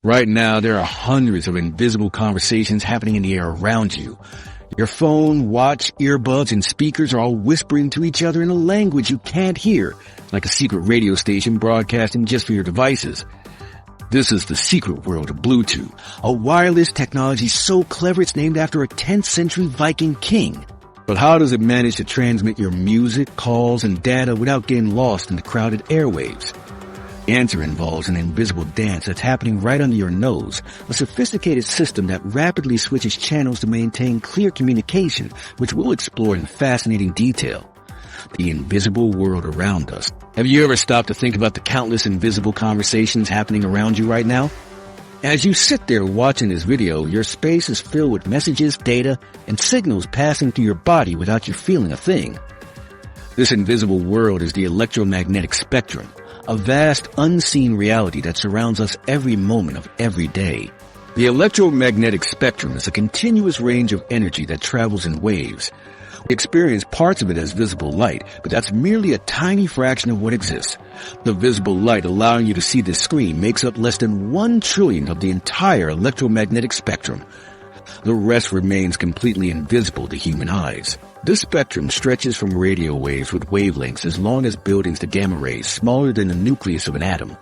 Right now, there are hundreds of invisible conversations happening in the air around you. Your phone, watch, earbuds, and speakers are all whispering to each other in a language you can't hear, like a secret radio station broadcasting just for your devices. This is the secret world of Bluetooth, a wireless technology so clever it's named after a 10th century Viking king. But how does it manage to transmit your music, calls, and data without getting lost in the crowded airwaves? The answer involves an invisible dance that's happening right under your nose, a sophisticated system that rapidly switches channels to maintain clear communication, which we'll explore in fascinating detail. The invisible world around us. Have you ever stopped to think about the countless invisible conversations happening around you right now? As you sit there watching this video, your space is filled with messages, data, and signals passing through your body without you feeling a thing. This invisible world is the electromagnetic spectrum, a vast, unseen reality that surrounds us every moment of every day. The electromagnetic spectrum is a continuous range of energy that travels in waves. We experience parts of it as visible light, but that's merely a tiny fraction of what exists. The visible light allowing you to see this screen makes up less than 1/1,000,000,000 of the entire electromagnetic spectrum. The rest remains completely invisible to human eyes. This spectrum stretches from radio waves with wavelengths as long as buildings to gamma rays smaller than the nucleus of an atom.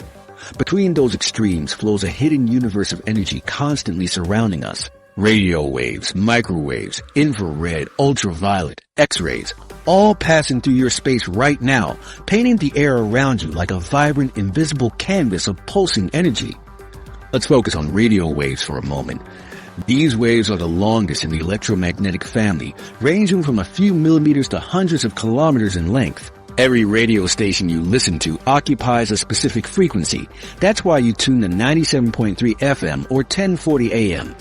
Between those extremes flows a hidden universe of energy constantly surrounding us. Radio waves, microwaves, infrared, ultraviolet, X-rays, all passing through your space right now, painting the air around you like a vibrant, invisible canvas of pulsing energy. Let's focus on radio waves for a moment. These waves are the longest in the electromagnetic family, ranging from a few millimeters to hundreds of kilometers in length. Every radio station you listen to occupies a specific frequency. That's why you tune to 97.3 FM or 1040 AM.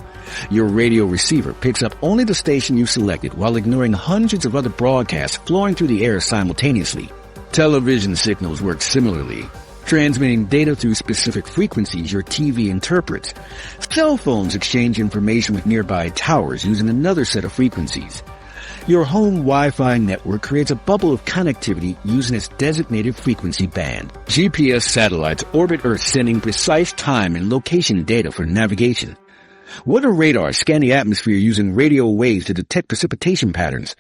Your radio receiver picks up only the station you selected while ignoring hundreds of other broadcasts flowing through the air simultaneously. Television signals work similarly, transmitting data through specific frequencies your TV interprets. Cell phones exchange information with nearby towers using another set of frequencies. Your home Wi-Fi network creates a bubble of connectivity using its designated frequency band. GPS satellites orbit Earth sending precise time and location data for navigation. Weather radars scan the atmosphere using radio waves to detect precipitation patterns.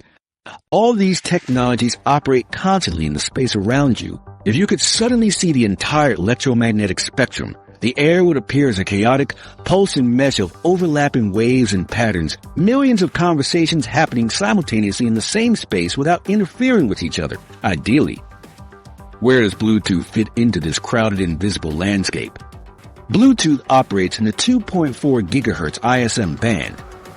All these technologies operate constantly in the space around you. If you could suddenly see the entire electromagnetic spectrum, the air would appear as a chaotic, pulsing mesh of overlapping waves and patterns, millions of conversations happening simultaneously in the same space without interfering with each other, ideally. Where does Bluetooth fit into this crowded, invisible landscape? Bluetooth operates in the 2.4 GHz ISM band.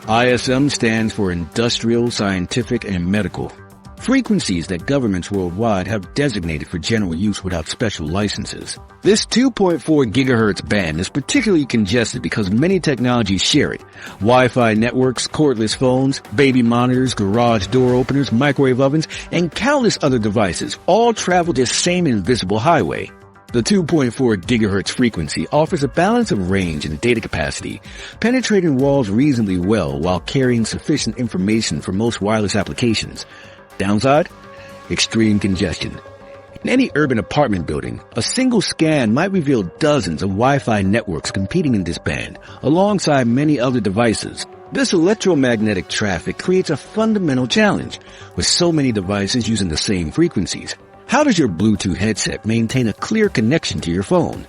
ISM stands for Industrial, Scientific, and Medical. Frequencies that governments worldwide have designated for general use without special licenses. This 2.4 GHz band is particularly congested because many technologies share it. Wi-Fi networks, cordless phones, baby monitors, garage door openers, microwave ovens, and countless other devices all travel this same invisible highway. The 2.4 GHz frequency offers a balance of range and data capacity, penetrating walls reasonably well while carrying sufficient information for most wireless applications. Downside? Extreme congestion. In any urban apartment building, a single scan might reveal dozens of Wi-Fi networks competing in this band, alongside many other devices. This electromagnetic traffic creates a fundamental challenge, with so many devices using the same frequencies. How does your Bluetooth headset maintain a clear connection to your phone?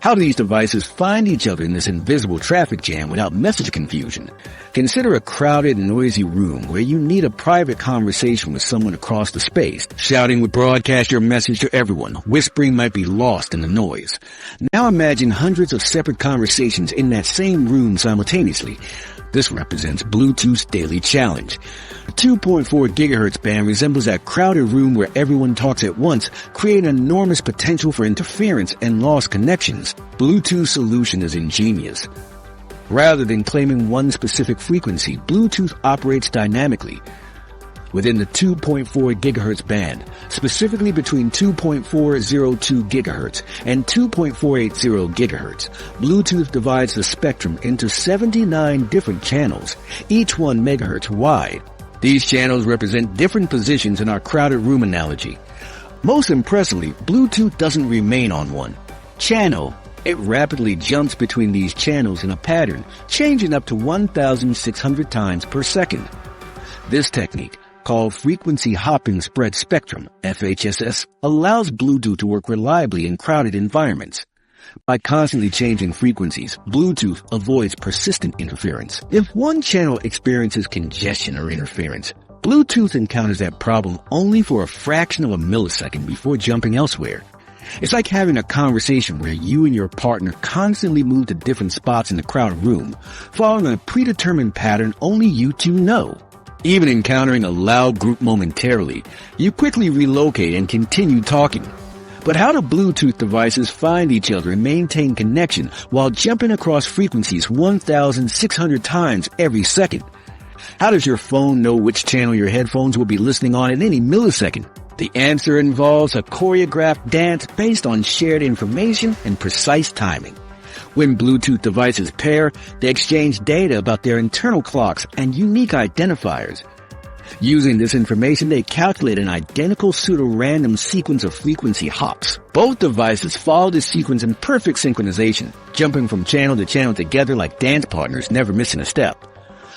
How do these devices find each other in this invisible traffic jam without message confusion? Consider a crowded, noisy room where you need a private conversation with someone across the space. Shouting would broadcast your message to everyone. Whispering might be lost in the noise. Now imagine hundreds of separate conversations in that same room simultaneously. This represents Bluetooth's daily challenge. The 2.4 GHz band resembles that crowded room where everyone talks at once, creating enormous potential for interference and lost connections. Bluetooth's solution is ingenious. Rather than claiming one specific frequency, Bluetooth operates dynamically within the 2.4 GHz band, specifically between 2.402 GHz and 2.480 GHz. Bluetooth divides the spectrum into 79 different channels, each 1 MHz wide. These channels represent different positions in our crowded room analogy. Most impressively, Bluetooth doesn't remain on one channel. It rapidly jumps between these channels in a pattern, changing up to 1,600 times per second. This technique, called frequency hopping spread spectrum, FHSS, allows Bluetooth to work reliably in crowded environments. By constantly changing frequencies, Bluetooth avoids persistent interference. If one channel experiences congestion or interference, Bluetooth encounters that problem only for a fraction of a millisecond before jumping elsewhere. It's like having a conversation where you and your partner constantly move to different spots in the crowded room, following a predetermined pattern only you two know. Even encountering a loud group momentarily, you quickly relocate and continue talking. But how do Bluetooth devices find each other and maintain connection while jumping across frequencies 1,600 times every second? How does your phone know which channel your headphones will be listening on at any millisecond? The answer involves a choreographed dance based on shared information and precise timing. When Bluetooth devices pair, they exchange data about their internal clocks and unique identifiers. Using this information, they calculate an identical pseudo-random sequence of frequency hops. Both devices follow this sequence in perfect synchronization, jumping from channel to channel together like dance partners, never missing a step.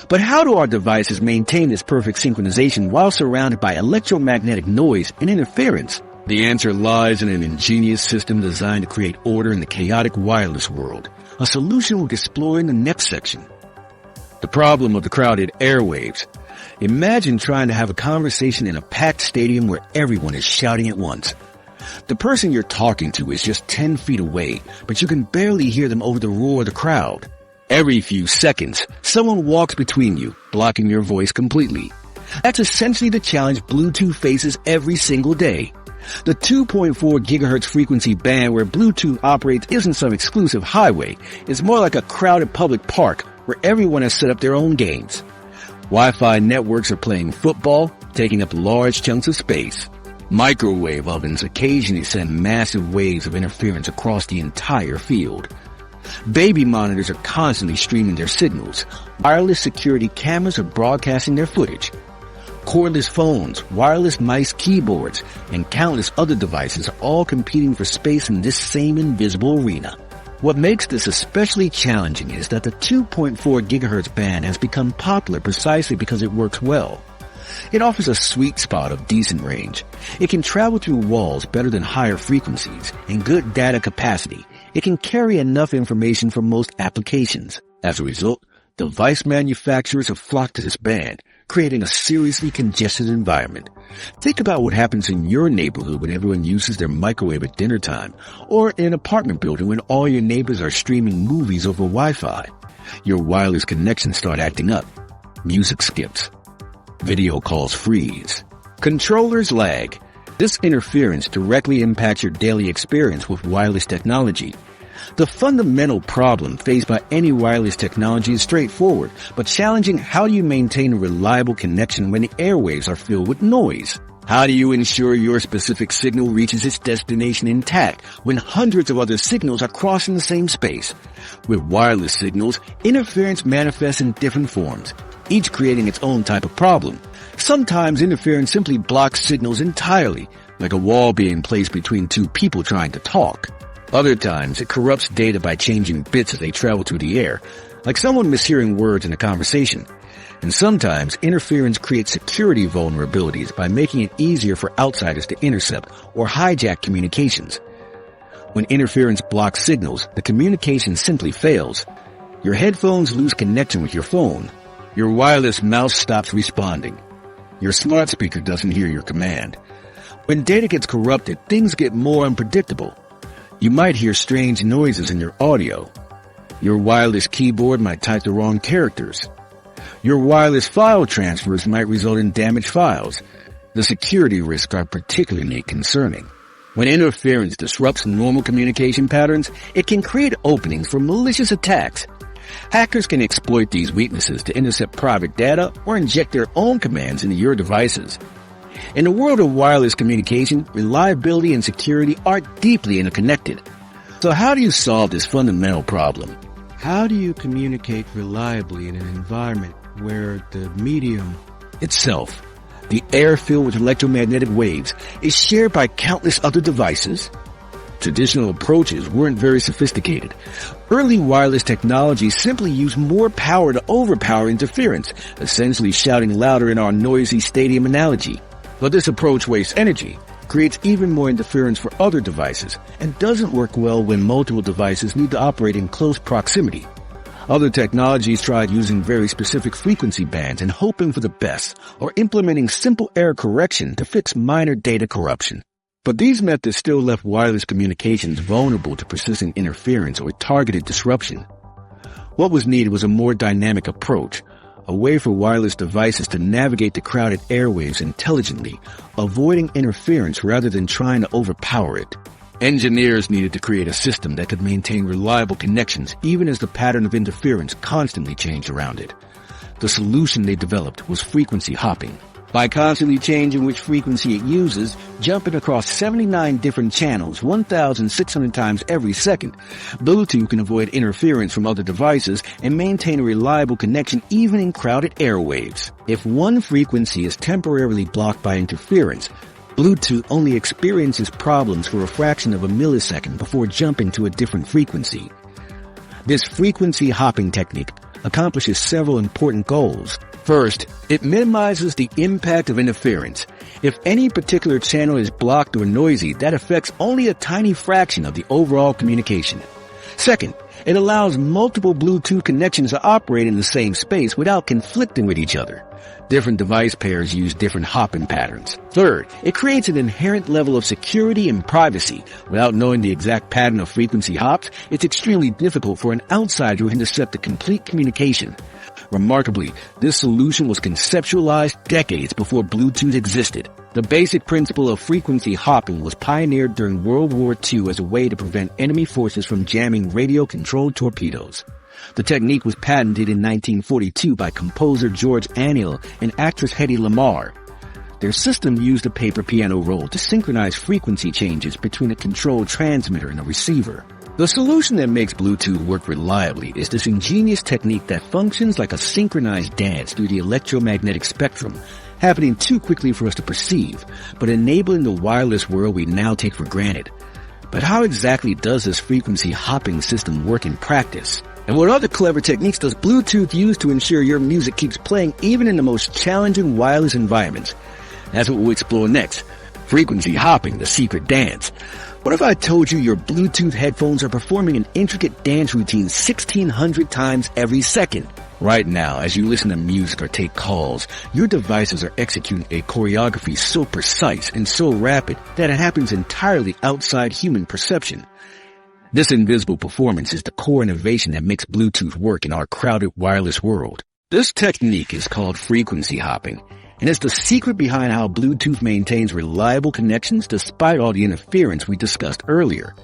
But how do our devices maintain this perfect synchronization while surrounded by electromagnetic noise and interference? The answer lies in an ingenious system designed to create order in the chaotic wireless world. A solution we'll explore in the next section. The problem of the crowded airwaves. Imagine trying to have a conversation in a packed stadium where everyone is shouting at once. The person you're talking to is just 10 feet away, but you can barely hear them over the roar of the crowd. Every few seconds, someone walks between you, blocking your voice completely. That's essentially the challenge Bluetooth faces every single day. The 2.4 gigahertz frequency band where Bluetooth operates isn't some exclusive highway. It's more like a crowded public park where everyone has set up their own games. Wi-Fi networks are playing football, taking up large chunks of space. Microwave ovens occasionally send massive waves of interference across the entire field. Baby monitors are constantly streaming their signals. Wireless security cameras are broadcasting their footage. Cordless phones, wireless mice, keyboards, and countless other devices are all competing for space in this same invisible arena. What makes this especially challenging is that the 2.4 gigahertz band has become popular precisely because it works well. It offers a sweet spot of decent range. It can travel through walls better than higher frequencies and good data capacity. It can carry enough information for most applications. As a result, device manufacturers have flocked to this band, creating a seriously congested environment. Think about what happens in your neighborhood when everyone uses their microwave at dinner time, or in an apartment building when all your neighbors are streaming movies over Wi-Fi. Your wireless connections start acting up. Music skips. Video calls freeze. Controllers lag. This interference directly impacts your daily experience with wireless technology. The fundamental problem faced by any wireless technology is straightforward, but challenging. How do you maintain a reliable connection when the airwaves are filled with noise? How do you ensure your specific signal reaches its destination intact when hundreds of other signals are crossing the same space? With wireless signals, interference manifests in different forms, each creating its own type of problem. Sometimes interference simply blocks signals entirely, like a wall being placed between two people trying to talk. Other times, it corrupts data by changing bits as they travel through the air, like someone mishearing words in a conversation. And sometimes, interference creates security vulnerabilities by making it easier for outsiders to intercept or hijack communications. When interference blocks signals, the communication simply fails. Your headphones lose connection with your phone. Your wireless mouse stops responding. Your smart speaker doesn't hear your command. When data gets corrupted, things get more unpredictable. You might hear strange noises in your audio. Your wireless keyboard might type the wrong characters. Your wireless file transfers might result in damaged files. The security risks are particularly concerning. When interference disrupts normal communication patterns, it can create openings for malicious attacks. Hackers can exploit these weaknesses to intercept private data or inject their own commands into your devices. In the world of wireless communication, reliability and security are deeply interconnected. So how do you solve this fundamental problem? How do you communicate reliably in an environment where the medium itself, the air filled with electromagnetic waves, is shared by countless other devices? Traditional approaches weren't very sophisticated. Early wireless technology simply used more power to overpower interference, essentially shouting louder in our noisy stadium analogy. But this approach wastes energy, creates even more interference for other devices, and doesn't work well when multiple devices need to operate in close proximity. Other technologies tried using very specific frequency bands and hoping for the best, or implementing simple error correction to fix minor data corruption. But these methods still left wireless communications vulnerable to persistent interference or targeted disruption. What was needed was a more dynamic approach, a way for wireless devices to navigate the crowded airwaves intelligently, avoiding interference rather than trying to overpower it. Engineers needed to create a system that could maintain reliable connections even as the pattern of interference constantly changed around it. The solution they developed was frequency hopping. By constantly changing which frequency it uses, jumping across 79 different channels 1,600 times every second, Bluetooth can avoid interference from other devices and maintain a reliable connection even in crowded airwaves. If one frequency is temporarily blocked by interference, Bluetooth only experiences problems for a fraction of a millisecond before jumping to a different frequency. This frequency hopping technique accomplishes several important goals. First, it minimizes the impact of interference. If any particular channel is blocked or noisy, that affects only a tiny fraction of the overall communication. Second, it allows multiple Bluetooth connections to operate in the same space without conflicting with each other. Different device pairs use different hopping patterns. Third, it creates an inherent level of security and privacy. Without knowing the exact pattern of frequency hops, it's extremely difficult for an outsider to intercept the complete communication. Remarkably, this solution was conceptualized decades before Bluetooth existed. The basic principle of frequency hopping was pioneered during World War II as a way to prevent enemy forces from jamming radio-controlled torpedoes. The technique was patented in 1942 by composer George Anil and actress Hedy Lamarr. Their system used a paper piano roll to synchronize frequency changes between a controlled transmitter and a receiver. The solution that makes Bluetooth work reliably is this ingenious technique that functions like a synchronized dance through the electromagnetic spectrum, happening too quickly for us to perceive, but enabling the wireless world we now take for granted. But how exactly does this frequency hopping system work in practice? And what other clever techniques does Bluetooth use to ensure your music keeps playing even in the most challenging wireless environments? That's what we'll explore next. Frequency hopping, the secret dance. What if I told you your Bluetooth headphones are performing an intricate dance routine 1,600 times every second? Right now, as you listen to music or take calls, your devices are executing a choreography so precise and so rapid that it happens entirely outside human perception. This invisible performance is the core innovation that makes Bluetooth work in our crowded wireless world. This technique is called frequency hopping, and it's the secret behind how Bluetooth maintains reliable connections despite all the interference we discussed earlier.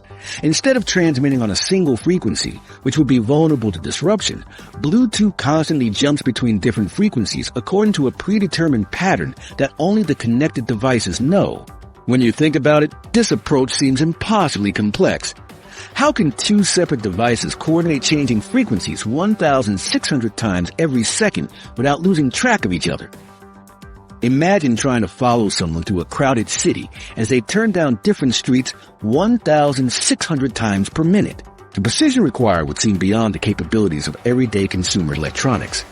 Instead of transmitting on a single frequency, which would be vulnerable to disruption, Bluetooth constantly jumps between different frequencies according to a predetermined pattern that only the connected devices know. When you think about it, this approach seems impossibly complex. How can two separate devices coordinate changing frequencies 1,600 times every second without losing track of each other? Imagine trying to follow someone through a crowded city as they turn down different streets 1,600 times per minute. The precision required would seem beyond the capabilities of everyday consumer electronics.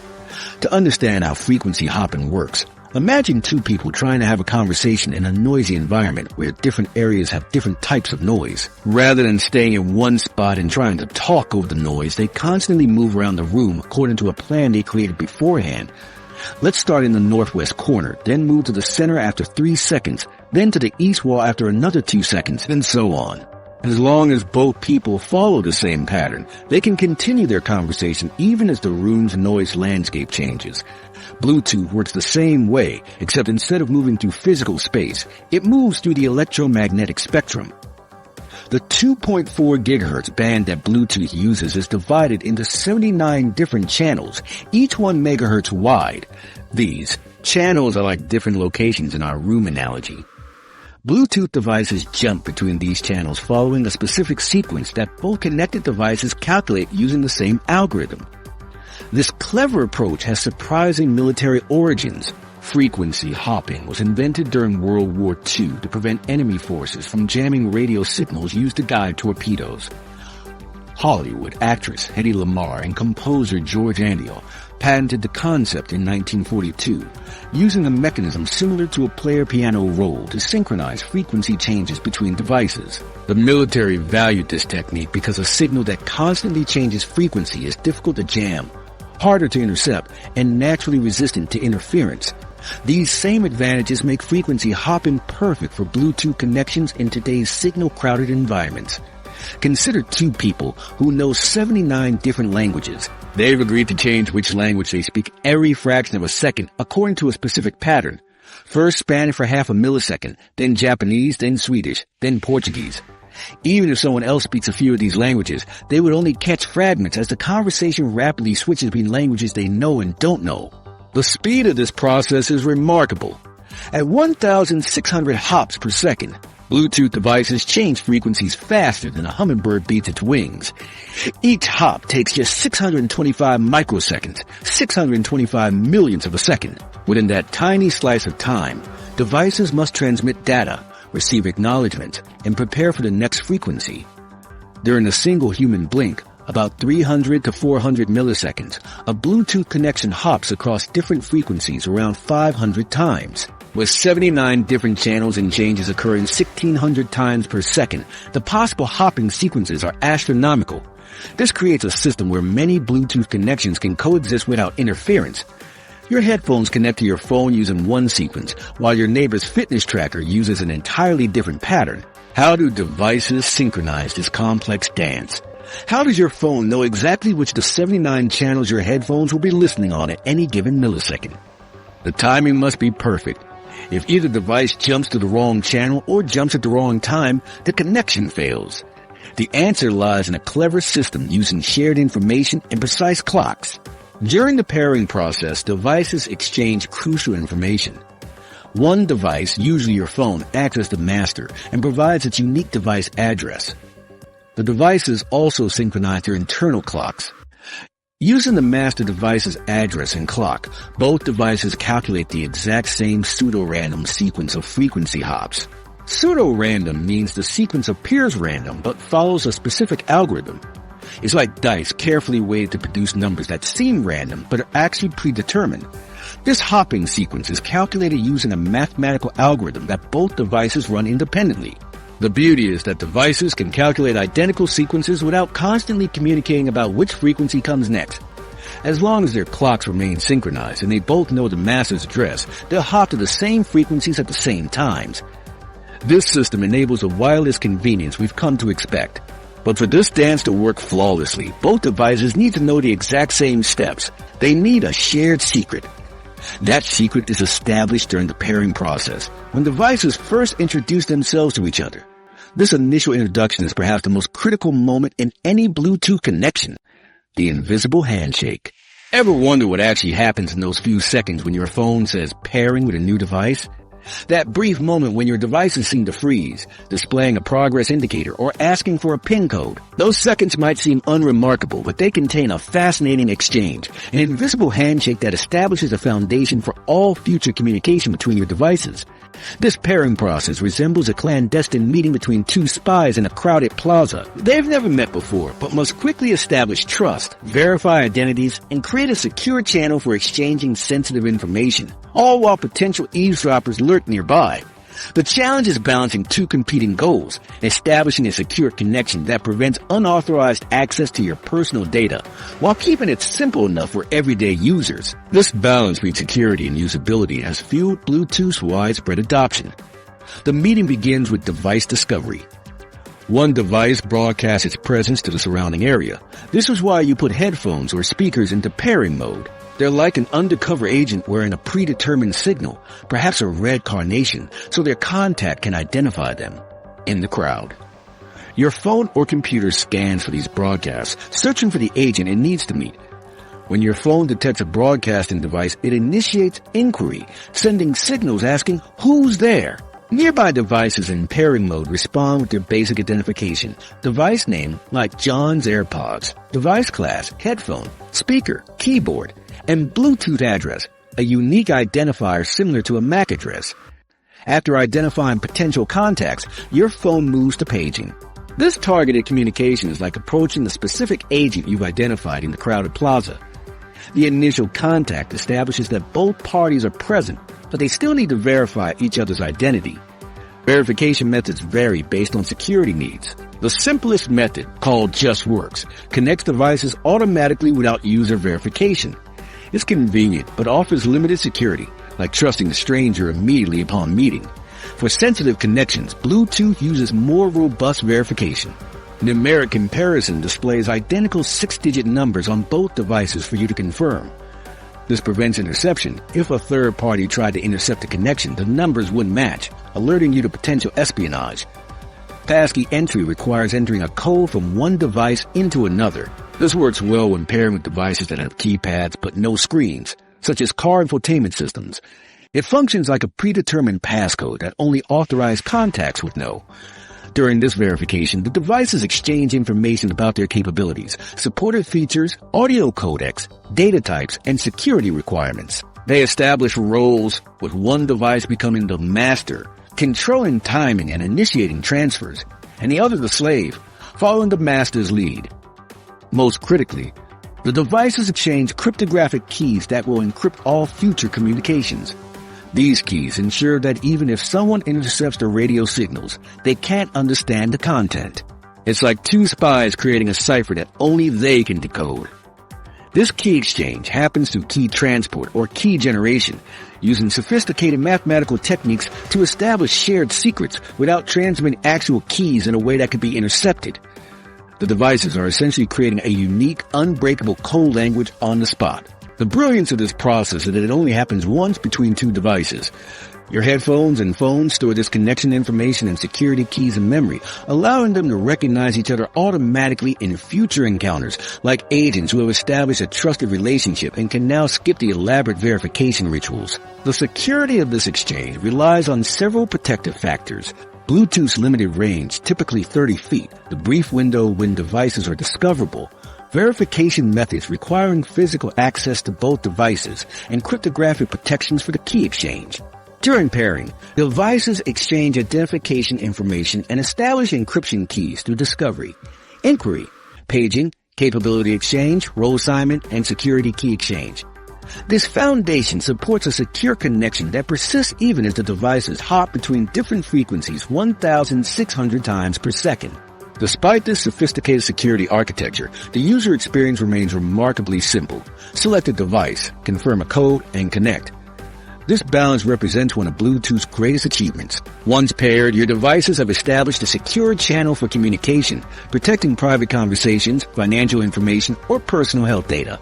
To understand how frequency hopping works, imagine two people trying to have a conversation in a noisy environment where different areas have different types of noise. Rather than staying in one spot and trying to talk over the noise, they constantly move around the room according to a plan they created beforehand. Let's start in the northwest corner, then move to the center after 3 seconds, then to the east wall after another 2 seconds, and so on. As long as both people follow the same pattern, they can continue their conversation even as the room's noise landscape changes. Bluetooth works the same way, except instead of moving through physical space, it moves through the electromagnetic spectrum. The 2.4 gigahertz band that Bluetooth uses is divided into 79 different channels, each 1 megahertz wide. These channels are like different locations in our room analogy. Bluetooth devices jump between these channels following a specific sequence that both connected devices calculate using the same algorithm. This clever approach has surprising military origins. Frequency hopping was invented during World War II to prevent enemy forces from jamming radio signals used to guide torpedoes. Hollywood actress Hedy Lamarr and composer George Antheil patented the concept in 1942, using a mechanism similar to a player piano roll to synchronize frequency changes between devices. The military valued this technique because a signal that constantly changes frequency is difficult to jam, harder to intercept, and naturally resistant to interference. These same advantages make frequency hopping perfect for Bluetooth connections in today's signal-crowded environments. Consider two people who know 79 different languages. They've agreed to change which language they speak every fraction of a second according to a specific pattern. First Spanish for half a millisecond, then Japanese, then Swedish, then Portuguese. Even if someone else speaks a few of these languages, they would only catch fragments as the conversation rapidly switches between languages they know and don't know. The speed of this process is remarkable. At 1,600 hops per second, Bluetooth devices change frequencies faster than a hummingbird beats its wings. Each hop takes just 625 microseconds, 625 millionths of a second. Within that tiny slice of time, devices must transmit data, receive acknowledgement, and prepare for the next frequency. During a single human blink, about 300 to 400 milliseconds, a Bluetooth connection hops across different frequencies around 500 times. With 79 different channels and changes occurring 1,600 times per second, the possible hopping sequences are astronomical. This creates a system where many Bluetooth connections can coexist without interference. Your headphones connect to your phone using one sequence, while your neighbor's fitness tracker uses an entirely different pattern. How do devices synchronize this complex dance? How does your phone know exactly which of the 79 channels your headphones will be listening on at any given millisecond? The timing must be perfect. If either device jumps to the wrong channel or jumps at the wrong time, the connection fails. The answer lies in a clever system using shared information and precise clocks. During the pairing process, devices exchange crucial information. One device, usually your phone, acts as the master and provides its unique device address. The devices also synchronize their internal clocks. Using the master device's address and clock, both devices calculate the exact same pseudo-random sequence of frequency hops. Pseudo-random means the sequence appears random but follows a specific algorithm. It's like dice carefully weighted to produce numbers that seem random but are actually predetermined. This hopping sequence is calculated using a mathematical algorithm that both devices run independently. The beauty is that devices can calculate identical sequences without constantly communicating about which frequency comes next. As long as their clocks remain synchronized and they both know the master's address, they'll hop to the same frequencies at the same times. This system enables a wireless convenience we've come to expect. But for this dance to work flawlessly, both devices need to know the exact same steps. They need a shared secret. That secret is established during the pairing process, when devices first introduce themselves to each other. This initial introduction is perhaps the most critical moment in any Bluetooth connection, the invisible handshake. Ever wonder what actually happens in those few seconds when your phone says pairing with a new device? That brief moment when your devices seem to freeze, displaying a progress indicator or asking for a PIN code. Those seconds might seem unremarkable, but they contain a fascinating exchange, an invisible handshake that establishes a foundation for all future communication between your devices. This pairing process resembles a clandestine meeting between two spies in a crowded plaza. They've never met before, but must quickly establish trust, verify identities, and create a secure channel for exchanging sensitive information, all while potential eavesdroppers lurk nearby. The challenge is balancing two competing goals, establishing a secure connection that prevents unauthorized access to your personal data, while keeping it simple enough for everyday users. This balance between security and usability has fueled Bluetooth's widespread adoption. The meeting begins with device discovery. One device broadcasts its presence to the surrounding area. This is why you put headphones or speakers into pairing mode. They're like an undercover agent wearing a predetermined signal, perhaps a red carnation, so their contact can identify them in the crowd. Your phone or computer scans for these broadcasts, searching for the agent it needs to meet. When your phone detects a broadcasting device, it initiates inquiry, sending signals asking who's there. Nearby devices in pairing mode respond with their basic identification, device name like John's AirPods, device class, headphone, speaker, keyboard, and Bluetooth address, a unique identifier similar to a MAC address. After identifying potential contacts, your phone moves to paging. This targeted communication is like approaching the specific agent you've identified in the crowded plaza. The initial contact establishes that both parties are present, but they still need to verify each other's identity. Verification methods vary based on security needs. The simplest method, called Just Works, connects devices automatically without user verification. It's convenient, but offers limited security, like trusting a stranger immediately upon meeting. For sensitive connections, Bluetooth uses more robust verification. Numeric comparison displays identical 6-digit numbers on both devices for you to confirm. This prevents interception. If a third party tried to intercept a connection, the numbers wouldn't match, alerting you to potential espionage. Passkey entry requires entering a code from one device into another. This works well when pairing with devices that have keypads but no screens, such as car infotainment systems. It functions like a predetermined passcode that only authorized contacts would know. During this verification, the devices exchange information about their capabilities, supported features, audio codecs, data types, and security requirements. They establish roles, with one device becoming the master, controlling timing and initiating transfers, and the other the slave, following the master's lead. Most critically, the devices exchange cryptographic keys that will encrypt all future communications. These keys ensure that even if someone intercepts the radio signals, they can't understand the content. It's like two spies creating a cipher that only they can decode. This key exchange happens through key transport or key generation, using sophisticated mathematical techniques to establish shared secrets without transmitting actual keys in a way that could be intercepted. The devices are essentially creating a unique, unbreakable code language on the spot. The brilliance of this process is that it only happens once between two devices. Your headphones and phones store this connection information and security keys in memory, allowing them to recognize each other automatically in future encounters, like agents who have established a trusted relationship and can now skip the elaborate verification rituals. The security of this exchange relies on several protective factors. Bluetooth's limited range, typically 30 feet, the brief window when devices are discoverable, verification methods requiring physical access to both devices, and cryptographic protections for the key exchange. During pairing, devices exchange identification information and establish encryption keys through discovery, inquiry, paging, capability exchange, role assignment, and security key exchange. This foundation supports a secure connection that persists even as the devices hop between different frequencies 1,600 times per second. Despite this sophisticated security architecture, the user experience remains remarkably simple. Select a device, confirm a code, and connect. This balance represents one of Bluetooth's greatest achievements. Once paired, your devices have established a secure channel for communication, protecting private conversations, financial information, or personal health data.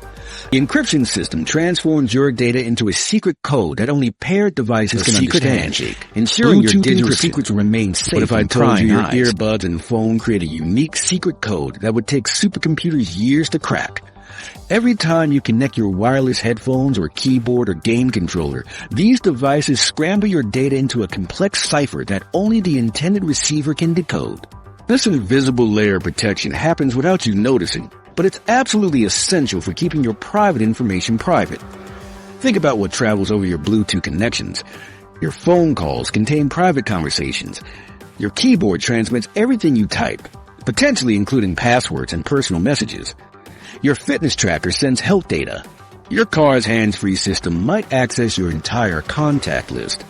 The encryption system transforms your data into a secret code that only paired devices can understand, Handshake, ensuring your digital secrets remain safe. What if I told you your earbuds and phone create a unique secret code that would take supercomputers years to crack? Every time you connect your wireless headphones or keyboard or game controller, these devices scramble your data into a complex cipher that only the intended receiver can decode. This invisible layer of protection happens without you noticing, but it's absolutely essential for keeping your private information private. Think about what travels over your Bluetooth connections. Your phone calls contain private conversations. Your keyboard transmits everything you type, potentially including passwords and personal messages. Your fitness tracker sends health data. Your car's hands-free system might access your entire contact list.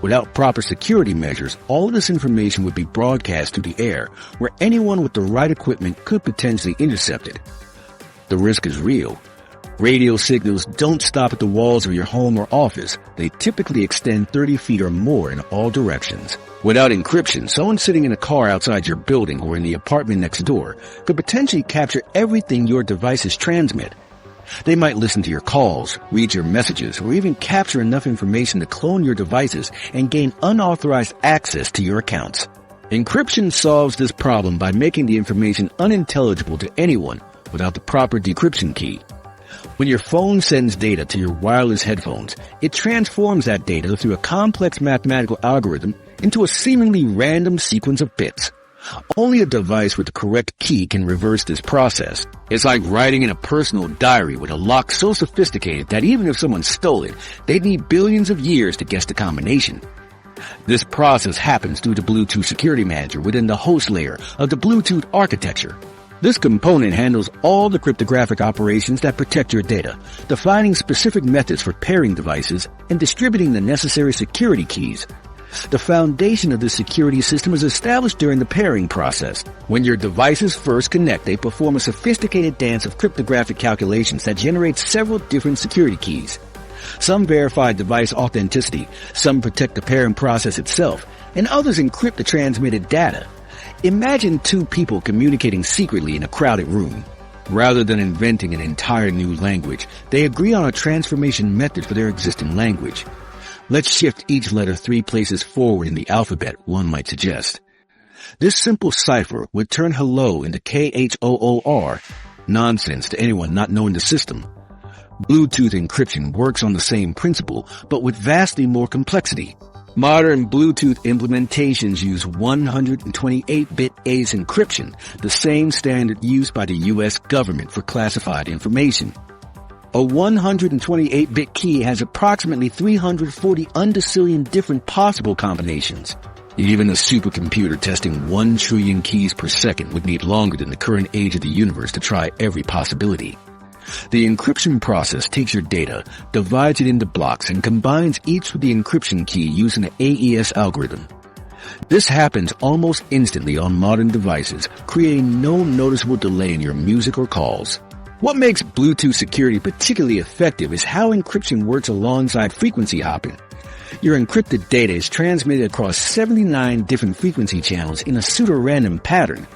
Without proper security measures, all of this information would be broadcast through the air, where anyone with the right equipment could potentially intercept it. The risk is real. Radio signals don't stop at the walls of your home or office. They typically extend 30 feet or more in all directions. Without encryption, someone sitting in a car outside your building or in the apartment next door could potentially capture everything your devices transmit. They might listen to your calls, read your messages, or even capture enough information to clone your devices and gain unauthorized access to your accounts. Encryption solves this problem by making the information unintelligible to anyone without the proper decryption key. When your phone sends data to your wireless headphones, it transforms that data through a complex mathematical algorithm into a seemingly random sequence of bits. Only a device with the correct key can reverse this process. It's like writing in a personal diary with a lock so sophisticated that even if someone stole it, they'd need billions of years to guess the combination. This process happens through the Bluetooth security manager within the host layer of the Bluetooth architecture. This component handles all the cryptographic operations that protect your data, defining specific methods for pairing devices and distributing the necessary security keys. The foundation of this security system is established during the pairing process. When your devices first connect, they perform a sophisticated dance of cryptographic calculations that generate several different security keys. Some verify device authenticity, some protect the pairing process itself, and others encrypt the transmitted data. Imagine two people communicating secretly in a crowded room. Rather than inventing an entire new language, they agree on a transformation method for their existing language. Let's shift each letter 3 places forward in the alphabet, one might suggest. This simple cipher would turn hello into KHOOR, nonsense to anyone not knowing the system. Bluetooth encryption works on the same principle, but with vastly more complexity. Modern Bluetooth implementations use 128-bit ACE encryption, the same standard used by the U.S. government for classified information. A 128-bit key has approximately 340 undecillion different possible combinations. Even a supercomputer testing 1 trillion keys per second would need longer than the current age of the universe to try every possibility. The encryption process takes your data, divides it into blocks, and combines each with the encryption key using an AES algorithm. This happens almost instantly on modern devices, creating no noticeable delay in your music or calls. What makes Bluetooth security particularly effective is how encryption works alongside frequency hopping. Your encrypted data is transmitted across 79 different frequency channels in a pseudo-random pattern.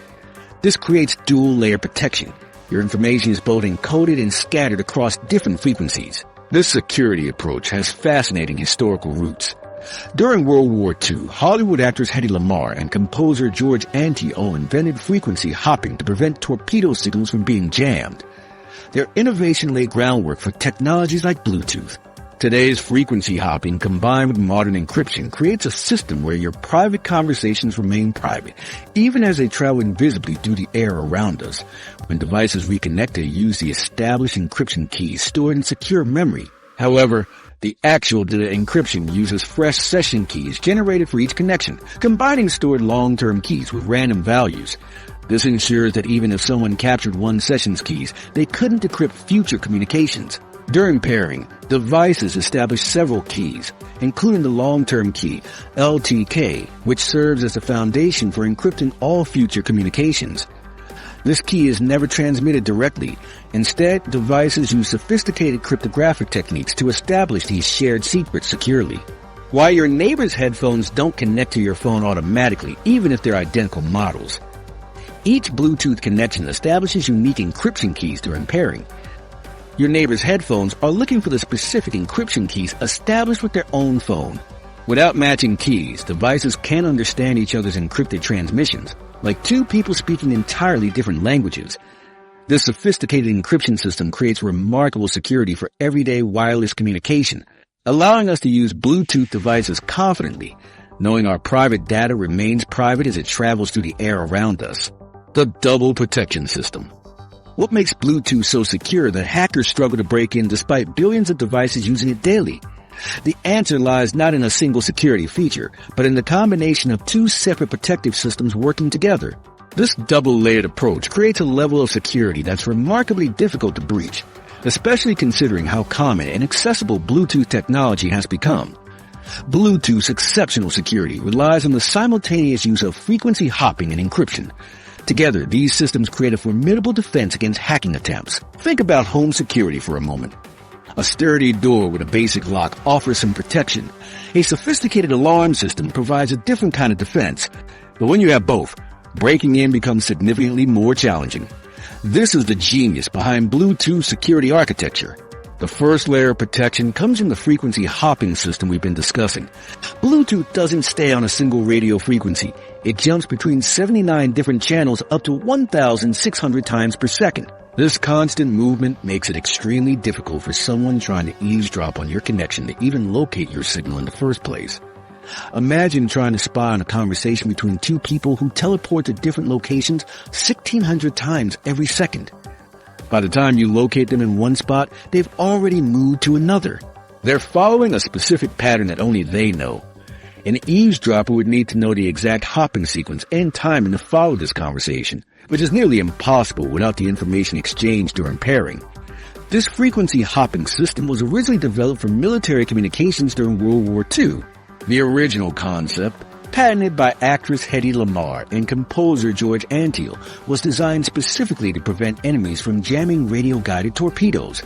This creates dual-layer protection. Your information is both encoded and scattered across different frequencies. This security approach has fascinating historical roots. During World War II, Hollywood actress Hedy Lamarr and composer George Antio invented frequency hopping to prevent torpedo signals from being jammed. Their innovation laid groundwork for technologies like Bluetooth. Today's frequency hopping combined with modern encryption creates a system where your private conversations remain private, even as they travel invisibly through the air around us. When devices reconnect, they use the established encryption keys stored in secure memory. However, the actual data encryption uses fresh session keys generated for each connection, combining stored long-term keys with random values. This ensures that even if someone captured one session's keys, they couldn't decrypt future communications. During pairing, devices establish several keys, including the long-term key, LTK, which serves as the foundation for encrypting all future communications. This key is never transmitted directly. Instead, devices use sophisticated cryptographic techniques to establish these shared secrets securely. While your neighbor's headphones don't connect to your phone automatically, even if they're identical models. Each Bluetooth connection establishes unique encryption keys during pairing. Your neighbor's headphones are looking for the specific encryption keys established with their own phone. Without matching keys, devices can't understand each other's encrypted transmissions, like two people speaking entirely different languages. This sophisticated encryption system creates remarkable security for everyday wireless communication, allowing us to use Bluetooth devices confidently, knowing our private data remains private as it travels through the air around us. The double protection system. What makes Bluetooth so secure that hackers struggle to break in despite billions of devices using it daily? The answer lies not in a single security feature, but in the combination of two separate protective systems working together. This double-layered approach creates a level of security that's remarkably difficult to breach, especially considering how common and accessible Bluetooth technology has become. Bluetooth's exceptional security relies on the simultaneous use of frequency hopping and encryption. Together, these systems create a formidable defense against hacking attempts. Think about home security for a moment. A sturdy door with a basic lock offers some protection. A sophisticated alarm system provides a different kind of defense. But when you have both, breaking in becomes significantly more challenging. This is the genius behind Bluetooth security architecture. The first layer of protection comes from the frequency hopping system we've been discussing. Bluetooth doesn't stay on a single radio frequency. It jumps between 79 different channels up to 1,600 times per second. This constant movement makes it extremely difficult for someone trying to eavesdrop on your connection to even locate your signal in the first place. Imagine trying to spy on a conversation between two people who teleport to different locations 1,600 times every second. By the time you locate them in one spot, they've already moved to another. They're following a specific pattern that only they know. An eavesdropper would need to know the exact hopping sequence and timing to follow this conversation, which is nearly impossible without the information exchanged during pairing. This frequency hopping system was originally developed for military communications during World War II. The original concept, patented by actress Hedy Lamarr and composer George Antheil, was designed specifically to prevent enemies from jamming radio-guided torpedoes.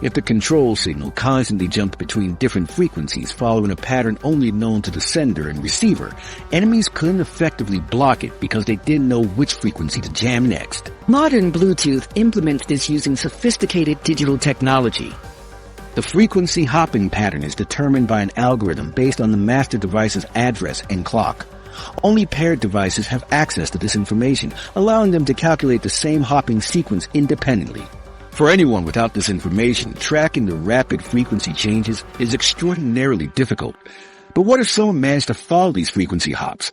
If the control signal constantly jumped between different frequencies following a pattern only known to the sender and receiver, enemies couldn't effectively block it because they didn't know which frequency to jam next. Modern Bluetooth implements this using sophisticated digital technology. The frequency hopping pattern is determined by an algorithm based on the master device's address and clock. Only paired devices have access to this information, allowing them to calculate the same hopping sequence independently. For anyone without this information, tracking the rapid frequency changes is extraordinarily difficult. But what if someone managed to follow these frequency hops?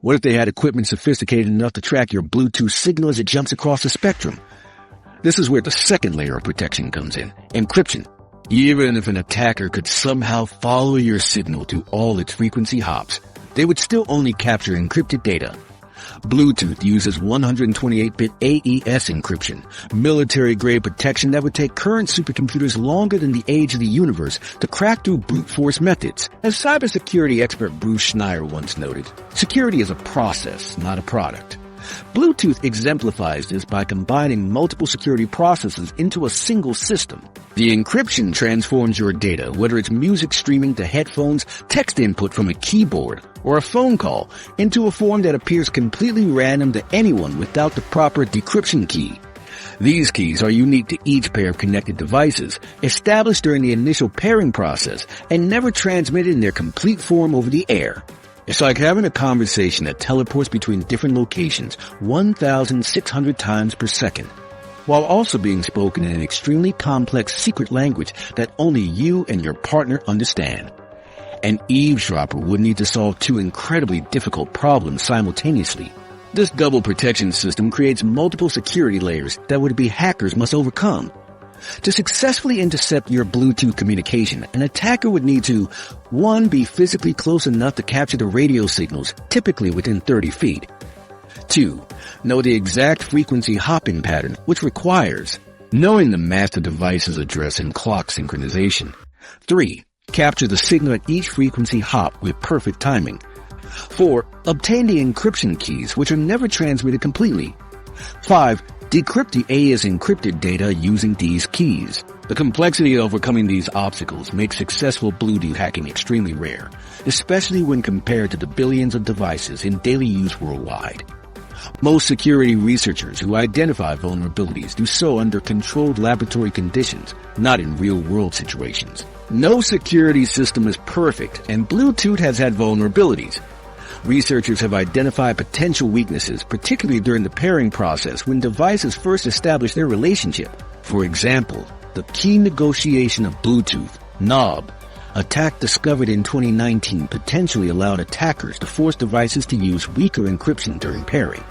What if they had equipment sophisticated enough to track your Bluetooth signal as it jumps across the spectrum? This is where the second layer of protection comes in, encryption. Even if an attacker could somehow follow your signal through all its frequency hops, they would still only capture encrypted data. Bluetooth uses 128-bit AES encryption, military-grade protection that would take current supercomputers longer than the age of the universe to crack through brute force methods. As cybersecurity expert Bruce Schneier once noted, security is a process, not a product. Bluetooth exemplifies this by combining multiple security processes into a single system. The encryption transforms your data, whether it's music streaming to headphones, text input from a keyboard, or a phone call, into a form that appears completely random to anyone without the proper decryption key. These keys are unique to each pair of connected devices, established during the initial pairing process, and never transmitted in their complete form over the air. It's like having a conversation that teleports between different locations 1,600 times per second, while also being spoken in an extremely complex secret language that only you and your partner understand. An eavesdropper would need to solve two incredibly difficult problems simultaneously. This double protection system creates multiple security layers that would-be hackers must overcome. To successfully intercept your Bluetooth communication, an attacker would need to, 1. Be physically close enough to capture the radio signals, typically within 30 feet. 2. Know the exact frequency hopping pattern, which requires knowing the master device's address and clock synchronization. 3. Capture the signal at each frequency hop with perfect timing. 4. Obtain the encryption keys, which are never transmitted completely. 5. Decrypt the AES encrypted data using these keys. The complexity of overcoming these obstacles makes successful Bluetooth hacking extremely rare, especially when compared to the billions of devices in daily use worldwide. Most security researchers who identify vulnerabilities do so under controlled laboratory conditions, not in real-world situations. No security system is perfect, and Bluetooth has had vulnerabilities. Researchers have identified potential weaknesses, particularly during the pairing process when devices first establish their relationship. For example, the key negotiation of Bluetooth, knob, attack discovered in 2019 potentially allowed attackers to force devices to use weaker encryption during pairing.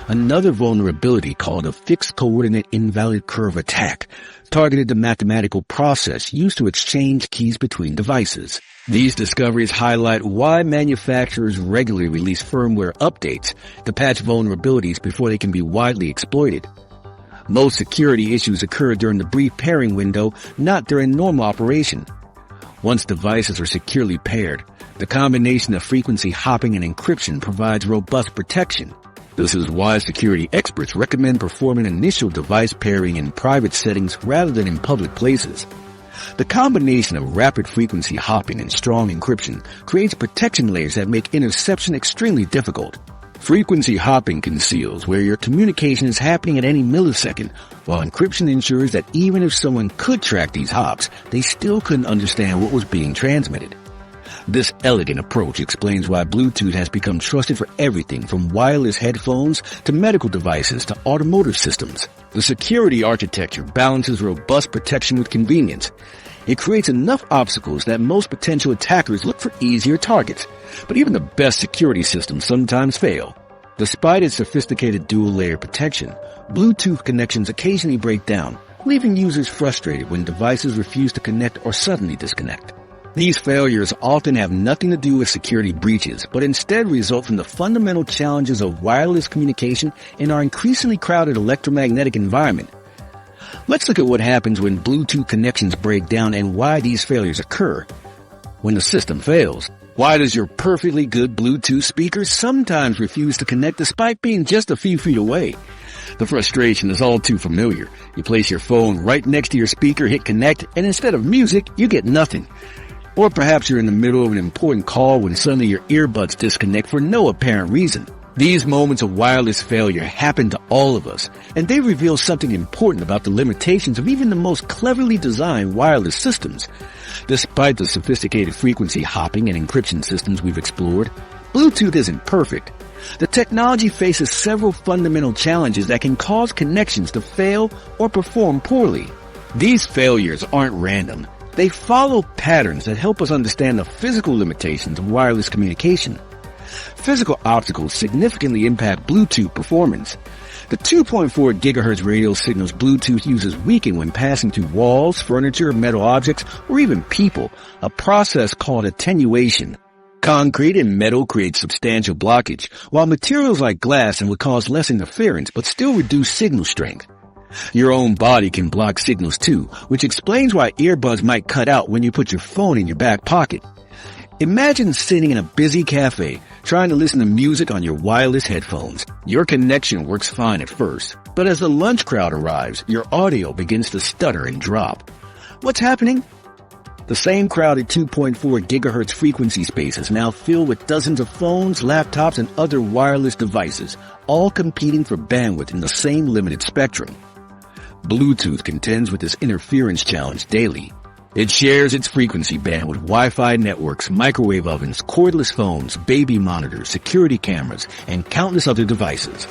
Another vulnerability, called a fixed coordinate invalid curve attack, targeted the mathematical process used to exchange keys between devices. These discoveries highlight why manufacturers regularly release firmware updates to patch vulnerabilities before they can be widely exploited. Most security issues occur during the brief pairing window, not during normal operation. Once devices are securely paired, the combination of frequency hopping and encryption provides robust protection. This is why security experts recommend performing initial device pairing in private settings rather than in public places. The combination of rapid frequency hopping and strong encryption creates protection layers that make interception extremely difficult. Frequency hopping conceals where your communication is happening at any millisecond, while encryption ensures that even if someone could track these hops, they still couldn't understand what was being transmitted. This elegant approach explains why Bluetooth has become trusted for everything from wireless headphones to medical devices to automotive systems. The security architecture balances robust protection with convenience, It creates enough obstacles that most potential attackers look for easier targets. But even the best security systems sometimes fail. Despite its sophisticated dual-layer protection, Bluetooth connections occasionally break down, leaving users frustrated when devices refuse to connect or suddenly disconnect. These failures often have nothing to do with security breaches, but instead result from the fundamental challenges of wireless communication in our increasingly crowded electromagnetic environment. Let's look at what happens when Bluetooth connections break down and why these failures occur. When the system fails, why does your perfectly good Bluetooth speaker sometimes refuse to connect despite being just a few feet away? The frustration is all too familiar. You place your phone right next to your speaker, hit connect, and instead of music, you get nothing. Or perhaps you're in the middle of an important call when suddenly your earbuds disconnect for no apparent reason. These moments of wireless failure happen to all of us, and they reveal something important about the limitations of even the most cleverly designed wireless systems. Despite the sophisticated frequency hopping and encryption systems we've explored, Bluetooth isn't perfect. The technology faces several fundamental challenges that can cause connections to fail or perform poorly. These failures aren't random. They follow patterns that help us understand the physical limitations of wireless communication. Physical obstacles significantly impact Bluetooth performance. The 2.4 GHz radio signals Bluetooth uses weaken when passing through walls, furniture, metal objects, or even people, a process called attenuation. Concrete and metal create substantial blockage, while materials like glass would cause less interference but still reduce signal strength. Your own body can block signals too, which explains why earbuds might cut out when you put your phone in your back pocket. Imagine sitting in a busy cafe, trying to listen to music on your wireless headphones. Your connection works fine at first, but as the lunch crowd arrives, your audio begins to stutter and drop. What's happening? The same crowded 2.4 GHz frequency space is now filled with dozens of phones, laptops, and other wireless devices, all competing for bandwidth in the same limited spectrum. Bluetooth contends with this interference challenge daily. It shares its frequency band with Wi-Fi networks, microwave ovens, cordless phones, baby monitors, security cameras, and countless other devices.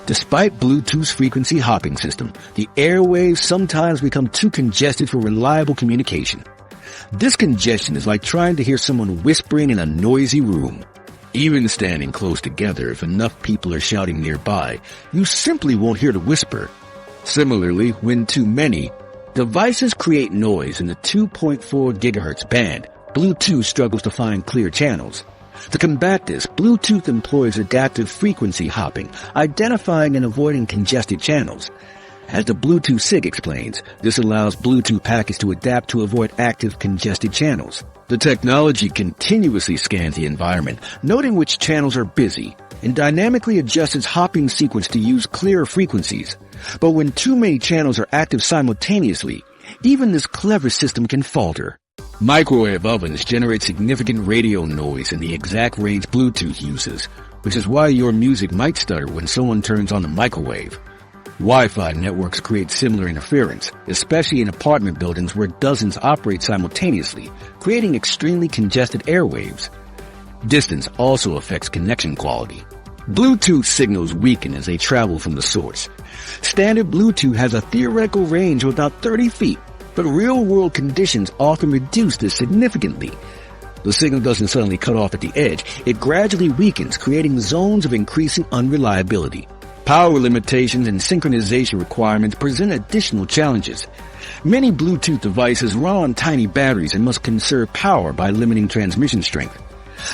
Despite Bluetooth's frequency hopping system, the airwaves sometimes become too congested for reliable communication. This congestion is like trying to hear someone whispering in a noisy room. Even standing close together, if enough people are shouting nearby, you simply won't hear the whisper. Similarly, when too many, devices create noise in the 2.4 GHz band. Bluetooth struggles to find clear channels. To combat this, Bluetooth employs adaptive frequency hopping, identifying and avoiding congested channels. As the Bluetooth SIG explains, this allows Bluetooth packets to adapt to avoid active congested channels. The technology continuously scans the environment, noting which channels are busy, and dynamically adjusts its hopping sequence to use clearer frequencies. But when too many channels are active simultaneously, even this clever system can falter. Microwave ovens generate significant radio noise in the exact range Bluetooth uses, which is why your music might stutter when someone turns on the microwave. Wi-Fi networks create similar interference, especially in apartment buildings where dozens operate simultaneously, creating extremely congested airwaves. Distance also affects connection quality. Bluetooth signals weaken as they travel from the source. Standard Bluetooth has a theoretical range of about 30 feet, but real-world conditions often reduce this significantly. The signal doesn't suddenly cut off at the edge, it gradually weakens, creating zones of increasing unreliability. Power limitations and synchronization requirements present additional challenges. Many Bluetooth devices run on tiny batteries and must conserve power by limiting transmission strength.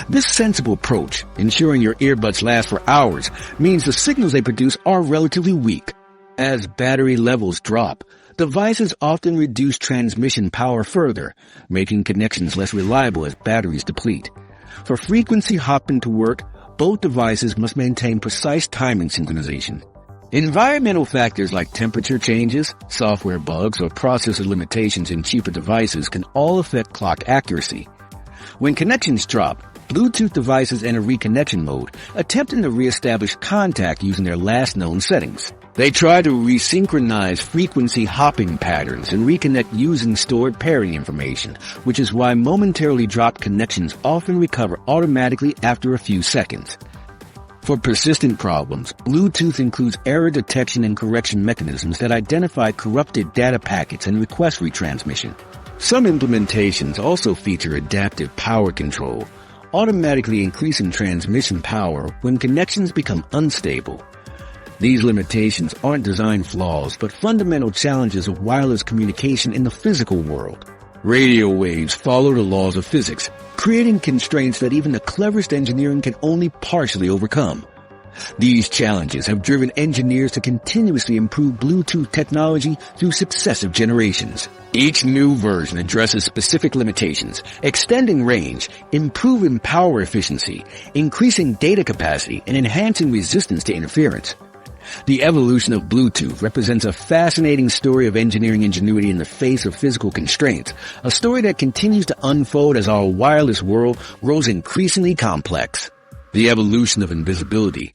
This sensible approach, ensuring your earbuds last for hours, means the signals they produce are relatively weak. As battery levels drop, devices often reduce transmission power further, making connections less reliable as batteries deplete. For frequency hopping to work, both devices must maintain precise timing synchronization. Environmental factors like temperature changes, software bugs, or processor limitations in cheaper devices can all affect clock accuracy. When connections drop, Bluetooth devices enter reconnection mode, attempting to reestablish contact using their last known settings. They try to resynchronize frequency hopping patterns and reconnect using stored pairing information, which is why momentarily dropped connections often recover automatically after a few seconds. For persistent problems, Bluetooth includes error detection and correction mechanisms that identify corrupted data packets and request retransmission. Some implementations also feature adaptive power control, automatically increasing transmission power when connections become unstable. These limitations aren't design flaws, but fundamental challenges of wireless communication in the physical world. Radio waves follow the laws of physics, creating constraints that even the cleverest engineering can only partially overcome. These challenges have driven engineers to continuously improve Bluetooth technology through successive generations. Each new version addresses specific limitations, extending range, improving power efficiency, increasing data capacity, and enhancing resistance to interference. The evolution of Bluetooth represents a fascinating story of engineering ingenuity in the face of physical constraints, a story that continues to unfold as our wireless world grows increasingly complex. The evolution of invisibility.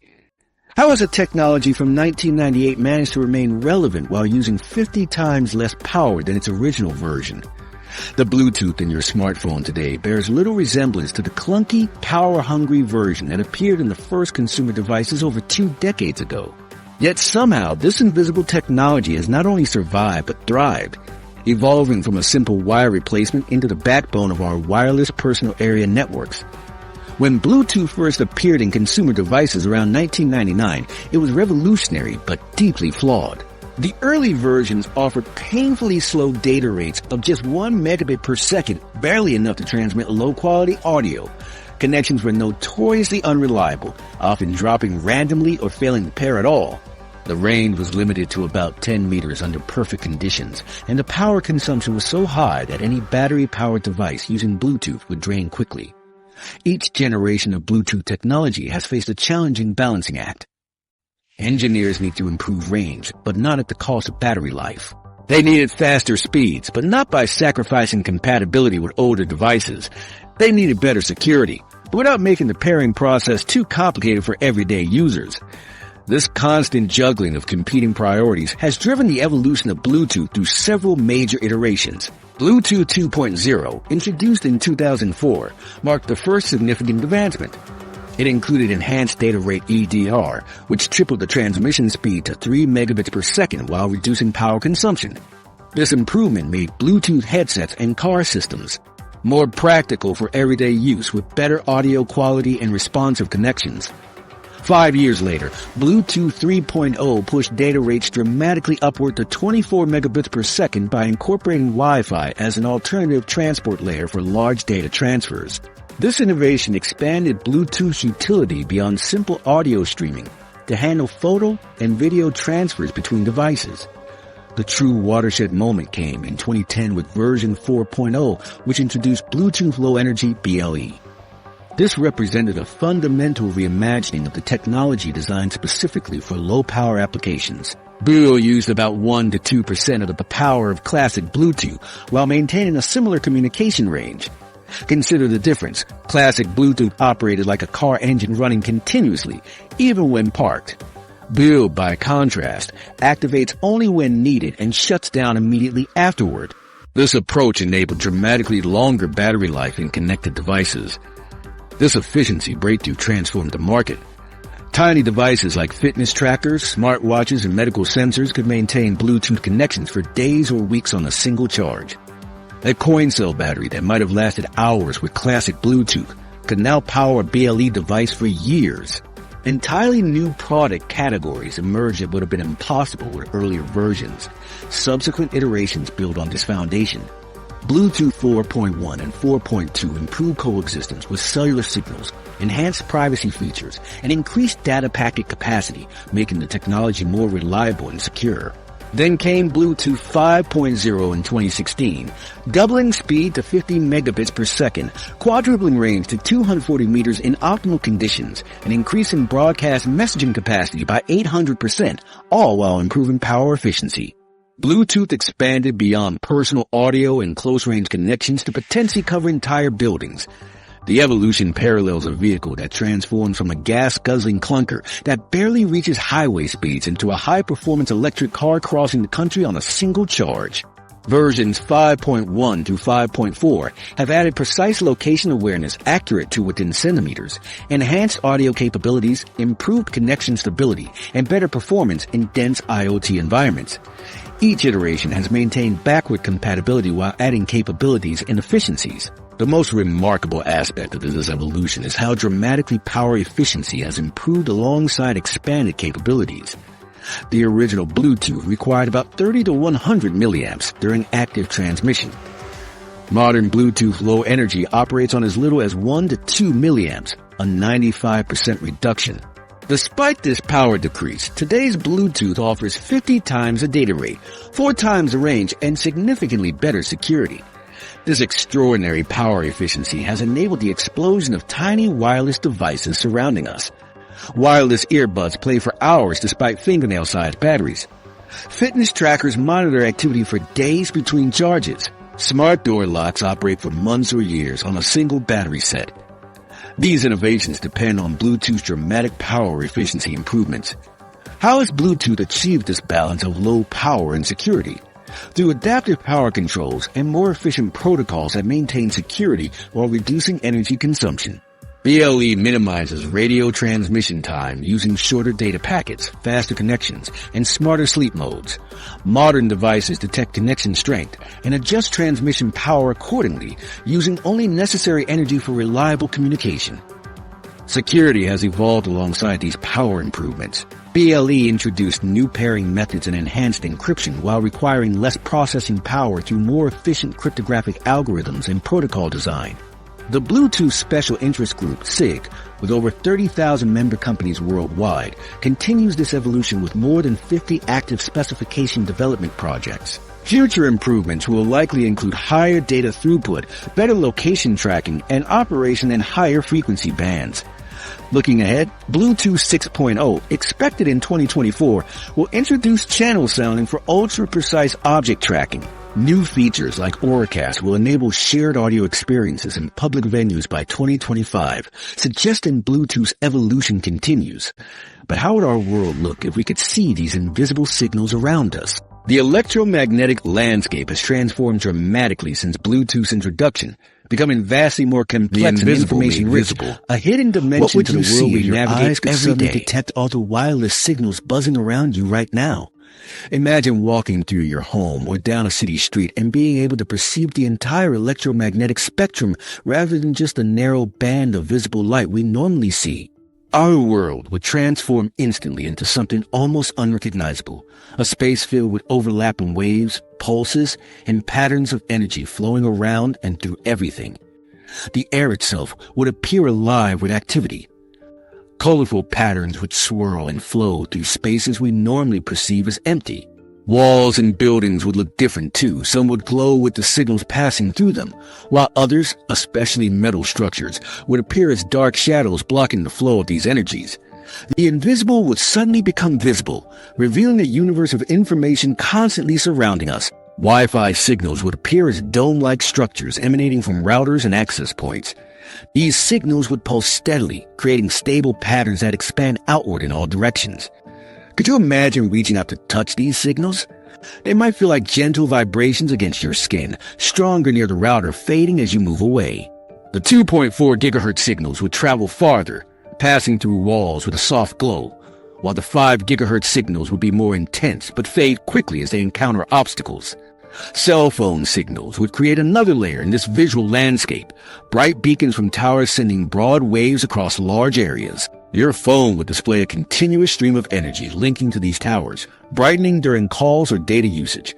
How has a technology from 1998 managed to remain relevant while using 50 times less power than its original version? The Bluetooth in your smartphone today bears little resemblance to the clunky, power-hungry version that appeared in the first consumer devices over 2 decades ago. Yet somehow, this invisible technology has not only survived but thrived, evolving from a simple wire replacement into the backbone of our wireless personal area networks. When Bluetooth first appeared in consumer devices around 1999, it was revolutionary but deeply flawed. The early versions offered painfully slow data rates of just 1 megabit per second, barely enough to transmit low-quality audio. Connections were notoriously unreliable, often dropping randomly or failing to pair at all. The range was limited to about 10 meters under perfect conditions, and the power consumption was so high that any battery-powered device using Bluetooth would drain quickly. Each generation of Bluetooth technology has faced a challenging balancing act. Engineers need to improve range, but not at the cost of battery life. They needed faster speeds, but not by sacrificing compatibility with older devices. They needed better security, but without making the pairing process too complicated for everyday users. This constant juggling of competing priorities has driven the evolution of Bluetooth through several major iterations. Bluetooth 2.0, introduced in 2004, marked the first significant advancement. It included enhanced data rate EDR, which tripled the transmission speed to 3 megabits per second while reducing power consumption. This improvement made Bluetooth headsets and car systems more practical for everyday use with better audio quality and responsive connections. 5 years later, Bluetooth 3.0 pushed data rates dramatically upward to 24 megabits per second by incorporating Wi-Fi as an alternative transport layer for large data transfers. This innovation expanded Bluetooth's utility beyond simple audio streaming to handle photo and video transfers between devices. The true watershed moment came in 2010 with version 4.0, which introduced Bluetooth Low Energy BLE. This represented a fundamental reimagining of the technology designed specifically for low-power applications. BLE used about 1 to 2% of the power of classic Bluetooth while maintaining a similar communication range. Consider the difference. Classic Bluetooth operated like a car engine running continuously, even when parked. BLE, by contrast, activates only when needed and shuts down immediately afterward. This approach enabled dramatically longer battery life in connected devices. This efficiency breakthrough transformed the market. Tiny devices like fitness trackers, smartwatches, and medical sensors could maintain Bluetooth connections for days or weeks on a single charge. A coin cell battery that might have lasted hours with classic Bluetooth could now power a BLE device for years. Entirely new product categories emerged that would have been impossible with earlier versions. Subsequent iterations build on this foundation. Bluetooth 4.1 and 4.2 improved coexistence with cellular signals, enhanced privacy features, and increased data packet capacity, making the technology more reliable and secure. Then came Bluetooth 5.0 in 2016, doubling speed to 50 megabits per second, quadrupling range to 240 meters in optimal conditions, and increasing broadcast messaging capacity by 800%, all while improving power efficiency. Bluetooth expanded beyond personal audio and close-range connections to potentially cover entire buildings. The evolution parallels a vehicle that transforms from a gas-guzzling clunker that barely reaches highway speeds into a high-performance electric car crossing the country on a single charge. Versions 5.1 to 5.4 have added precise location awareness accurate to within centimeters, enhanced audio capabilities, improved connection stability, and better performance in dense IoT environments. Each iteration has maintained backward compatibility while adding capabilities and efficiencies. The most remarkable aspect of this evolution is how dramatically power efficiency has improved alongside expanded capabilities. The original Bluetooth required about 30 to 100 milliamps during active transmission. Modern Bluetooth Low Energy operates on as little as 1 to 2 milliamps, a 95% reduction. Despite this power decrease, today's Bluetooth offers 50 times the data rate, 4 times the range, and significantly better security. This extraordinary power efficiency has enabled the explosion of tiny wireless devices surrounding us. Wireless earbuds play for hours despite fingernail-sized batteries. Fitness trackers monitor activity for days between charges. Smart door locks operate for months or years on a single battery set. These innovations depend on Bluetooth's dramatic power efficiency improvements. How has Bluetooth achieved this balance of low power and security? Through adaptive power controls and more efficient protocols that maintain security while reducing energy consumption. BLE minimizes radio transmission time using shorter data packets, faster connections, and smarter sleep modes. Modern devices detect connection strength and adjust transmission power accordingly, using only necessary energy for reliable communication. Security has evolved alongside these power improvements. BLE introduced new pairing methods and enhanced encryption while requiring less processing power through more efficient cryptographic algorithms and protocol design. The Bluetooth Special Interest Group, SIG, with over 30,000 member companies worldwide, continues this evolution with more than 50 active specification development projects. Future improvements will likely include higher data throughput, better location tracking, and operation in higher frequency bands. Looking ahead, Bluetooth 6.0, expected in 2024, will introduce channel sounding for ultra-precise object tracking. New features like Auracast will enable shared audio experiences in public venues by 2025, suggesting Bluetooth's evolution continues. But how would our world look if we could see these invisible signals around us? The electromagnetic landscape has transformed dramatically since Bluetooth's introduction, becoming vastly more complex and information-rich, a hidden dimension to the world we navigate every day. Detect all the wireless signals buzzing around you right now. Imagine walking through your home or down a city street and being able to perceive the entire electromagnetic spectrum rather than just the narrow band of visible light we normally see. Our world would transform instantly into something almost unrecognizable, a space filled with overlapping waves, pulses, and patterns of energy flowing around and through everything. The air itself would appear alive with activity. Colorful patterns would swirl and flow through spaces we normally perceive as empty. Walls and buildings would look different too. Some would glow with the signals passing through them, while others, especially metal structures, would appear as dark shadows blocking the flow of these energies. The invisible would suddenly become visible, revealing a universe of information constantly surrounding us. Wi-Fi signals would appear as dome-like structures emanating from routers and access points. These signals would pulse steadily, creating stable patterns that expand outward in all directions. Could you imagine reaching out to touch these signals? They might feel like gentle vibrations against your skin, stronger near the router, fading as you move away. The 2.4 gigahertz signals would travel farther, passing through walls with a soft glow, while the 5 gigahertz signals would be more intense but fade quickly as they encounter obstacles. Cell phone signals would create another layer in this visual landscape, bright beacons from towers sending broad waves across large areas. Your phone would display a continuous stream of energy linking to these towers, brightening during calls or data usage.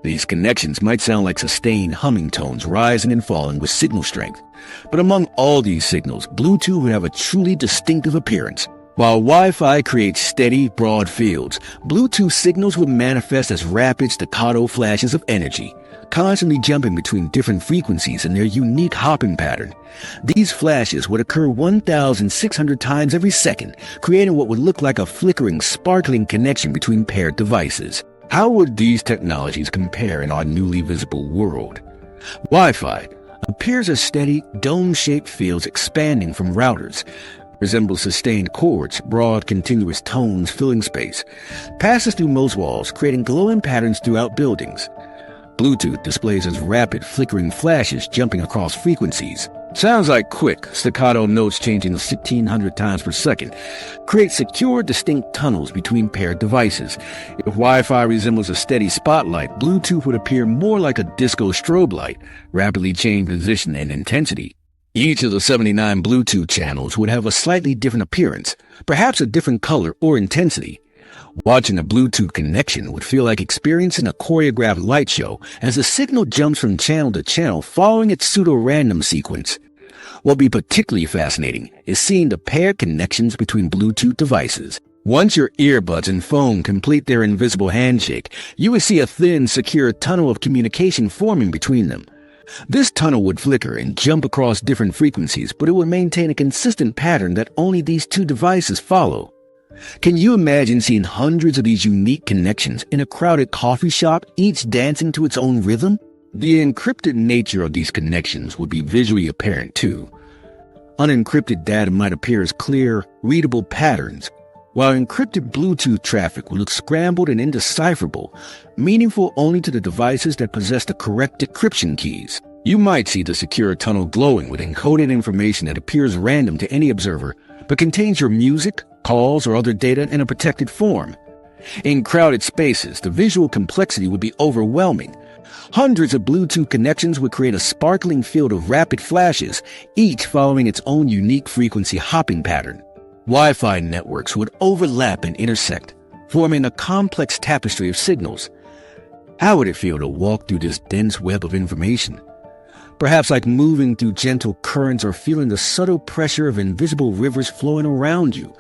These connections might sound like sustained humming tones rising and falling with signal strength. But among all these signals, Bluetooth would have a truly distinctive appearance. While Wi-Fi creates steady, broad fields, Bluetooth signals would manifest as rapid staccato flashes of energy, constantly jumping between different frequencies in their unique hopping pattern. These flashes would occur 1,600 times every second, creating what would look like a flickering, sparkling connection between paired devices. How would these technologies compare in our newly visible world? Wi-Fi appears as steady, dome-shaped fields expanding from routers, resembles sustained chords, broad continuous tones filling space, passes through most walls, creating glowing patterns throughout buildings. Bluetooth displays as rapid flickering flashes jumping across frequencies. Sounds like quick, staccato notes changing 1,600 times per second create secure, distinct tunnels between paired devices. If Wi-Fi resembles a steady spotlight, Bluetooth would appear more like a disco strobe light, rapidly change position and intensity. Each of the 79 Bluetooth channels would have a slightly different appearance, perhaps a different color or intensity. Watching a Bluetooth connection would feel like experiencing a choreographed light show as the signal jumps from channel to channel following its pseudo-random sequence. What would be particularly fascinating is seeing the paired connections between Bluetooth devices. Once your earbuds and phone complete their invisible handshake, you would see a thin, secure tunnel of communication forming between them. This tunnel would flicker and jump across different frequencies, but it would maintain a consistent pattern that only these two devices follow. Can you imagine seeing hundreds of these unique connections in a crowded coffee shop, each dancing to its own rhythm? The encrypted nature of these connections would be visually apparent too. Unencrypted data might appear as clear, readable patterns, while encrypted Bluetooth traffic would look scrambled and indecipherable, meaningful only to the devices that possess the correct decryption keys. You might see the secure tunnel glowing with encoded information that appears random to any observer, but contains your music, calls, or other data in a protected form. In crowded spaces, the visual complexity would be overwhelming. Hundreds of Bluetooth connections would create a sparkling field of rapid flashes, each following its own unique frequency hopping pattern. Wi-Fi networks would overlap and intersect, forming a complex tapestry of signals. How would it feel to walk through this dense web of information? Perhaps like moving through gentle currents or feeling the subtle pressure of invisible rivers flowing around you.